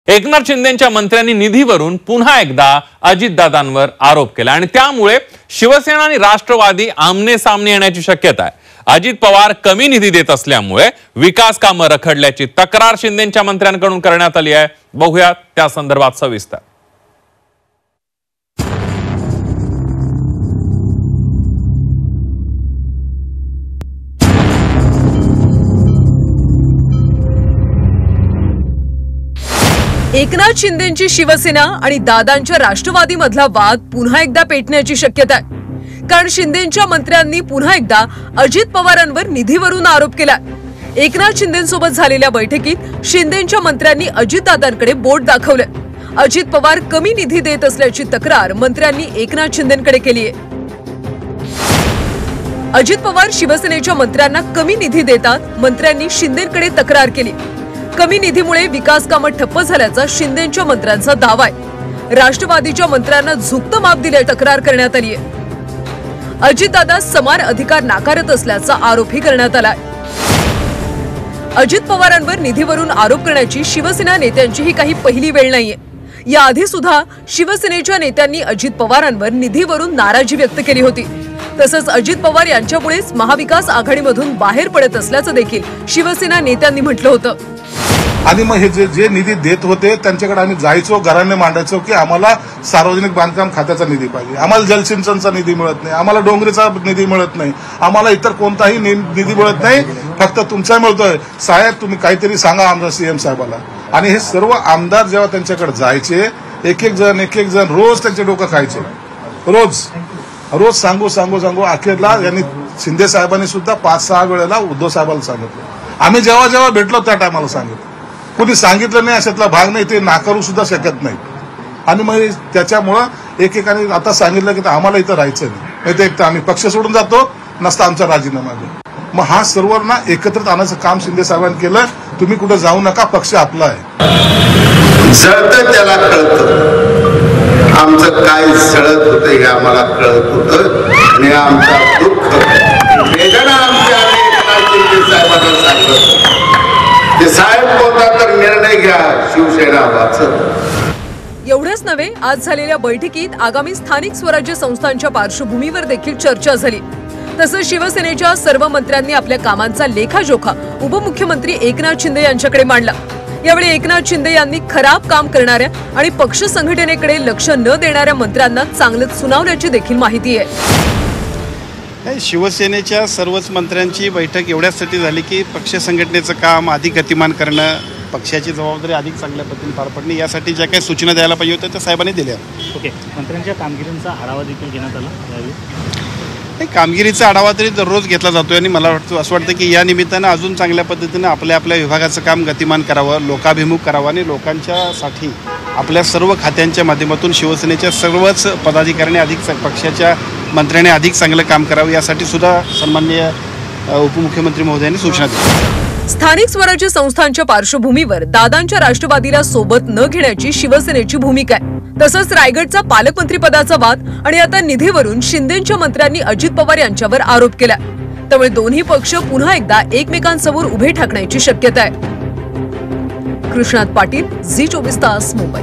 एकनाथ शिंदेंच्या मंत्र्यांनी निधीवरून पुन्हा एकदा अजितदादांवर आरोप केला आणि त्यामुळे शिवसेना आणि राष्ट्रवादी आमने सामने येण्याची शक्यता आहे। अजित पवार कमी निधी देत असल्यामुळे विकास कामं रखडल्याची तक्रार शिंदेंच्या मंत्र्यांकडून करण्यात आली आहे। बघूया त्या संदर्भात सविस्तर। एकनाथ शिंदेंची शिवसेना आणि दादांच्या राष्ट्रवादी मधला वाद पुन्हा एकदा पेटण्याची शक्यता आहे, कारण शिंदेंच्या मंत्र्यांनी पुन्हा एकदा अजित पवारांवर निधीवरून आरोप केला। एकनाथ शिंदेंसोबत झालेल्या बैठकीत शिंदेंच्या मंत्र्यांनी अजितदादांकडे बोट दाखवले। अजित पवार कमी निधी देत असल्याची तक्रार मंत्र्यांनी एकनाथ शिंदेंकडे केली आहे। अजित पवार शिवसेनेच्या मंत्र्यांना कमी निधी देतात, मंत्र्यांनी शिंदेंकडे तक्रार केली। कमी निधीमुळे विकास कामं ठप्प झाल्याचा शिंदेंच्या मंत्र्यांचा दावा आहे। राष्ट्रवादीच्या मंत्र्यांना झुकतं माप दिल्याची तक्रार करण्यात आली आहे। अजितदादा समान अधिकार नाकारत असल्याचा आरोपही करण्यात आला आहे। अजित पवारांवर निधीवरून आरोप करण्याची शिवसेना नेत्यांची ही काही पहिली वेळ नाहीये। याआधी सुद्धा शिवसेनेच्या नेत्यांनी अजित पवारांवर निधीवरून नाराजी व्यक्त केली होती। तसंच अजित पवार यांच्यामुळेच महाविकास आघाडीमधून बाहेर पडत असल्याचं देखील शिवसेना नेत्यांनी म्हटलं होतं। आणि मग हे जे निधी देत होते त्यांच्याकडे आम्ही जायचो, घराने मांडायचो की आम्हाला सार्वजनिक बांधकाम खात्याचा निधी पाहिजे, आम्हाला जलसिंचनचा निधी मिळत नाही, आम्हाला डोंगरीचा निधी मिळत नाही, आम्हाला इतर कोणताही निधी मिळत नाही, फक्त तुमचा मिळतोय। साहेब तुम्ही काहीतरी सांगा आमदार सीएम साहेबाला। आणि हे सर्व आमदार जेव्हा त्यांच्याकडे जायचे, एक एक जण रोज त्यांचे डोकं खायचे, रोज सांगू अखेरला यांनी शिंदे साहेबांनी सुद्धा 5-6 वेळेला उद्धव साहेबांना सांगितलं। आम्ही जेव्हा भेटलो त्या टायमाला सांगितलं, कुणी सांगितलं नाही अशातला भाग नाही, ते नाकारू सुद्धा शकत नाही। आणि मग त्याच्यामुळं एकेकाने आता सांगितलं की आम्हाला इथं राहायचं नाही, तर एक तर आम्ही पक्ष सोडून जातो, नसता आमचा राजीनामा घ्या। मग हा सर्वांना एकत्रित आणायचं काम शिंदे साहेबांनी केलं। तुम्ही कुठे जाऊ नका, पक्ष आपला आहे। जळतं त्याला कळतं, आमचं काय सळत होतं हे आम्हाला कळत होतं आणि आमचा दुःख वेदना आमच्या शिंदे साहेबांना सांगत ते साहेब कोणता तर निर्णय घ्या, शिवसेना वाचत। एवढंच नव्हे, आज झालेल्या बैठकीत आगामी स्थानिक स्वराज्य संस्थांच्या पार्श्वभूमीवर देखील चर्चा झाली। तसंच शिवसेनेच्या सर्व मंत्र्यांनी आपल्या कामांचा लेखाजोखा उपमुख्यमंत्री एकनाथ शिंदे यांच्याकडे मांडला। यावेळी एकनाथ शिंदे यांनी खराब काम करणाऱ्या आणि पक्ष संघटनेकडे लक्ष न देणाऱ्या मंत्र्यांना चांगलंच सुनावल्याची देखील माहिती आहे। शिवसेनेच्या सर्वच मंत्र्यांची बैठक एवढ्यासाठी झाली की पक्ष संघटनेचं काम अधिक गतिमान करणं, पक्षाची जबाबदारी अधिक चांगल्या पद्धतीने पार पडणे, यासाठी ज्या काही सूचना द्यायला पाहिजे होत्या त्या साहेबांनी दिल्या। ओके, मंत्र्यांच्या कामगिरीचा आढावा देखील घेण्यात आला यावेळी। कामगिरीचा आढावा तरी दररोज घेतला जातोय आणि मला असं वाटतं की या निमित्तानं अजून चांगल्या पद्धतीनं आपल्या विभागाचं काम गतिमान करावं, लोकाभिमुख करावं आणि लोकांच्यासाठी आपल्या सर्व खात्यांच्या माध्यमातून शिवसेनेच्या सर्वच पदाधिकाऱ्यांनी अधिक पक्षाच्या मंत्र्यांनी अधिक चांगलं काम करावं, यासाठी सुद्धा सन्माननीय उपमुख्यमंत्री महोदयांनी सूचना दिल्या। स्थानिक स्वराज्य संस्थांच्या पार्श्वभूमीवर दादांच्या राष्ट्रवादीला सोबत न घेण्याची शिवसेनेची भूमिका आहे। तसंच रायगडचा पालकमंत्री पदाचा वाद आणि आता निधीवरून शिंदेंच्या मंत्र्यांनी अजित पवार यांच्यावर आरोप केला, त्यामुळे दोन्ही पक्ष पुन्हा एकदा एकमेकांसमोर उभे ठाकण्याची शक्यता आहे। कृष्णात पाटील, झी 24 तास, मुंबई।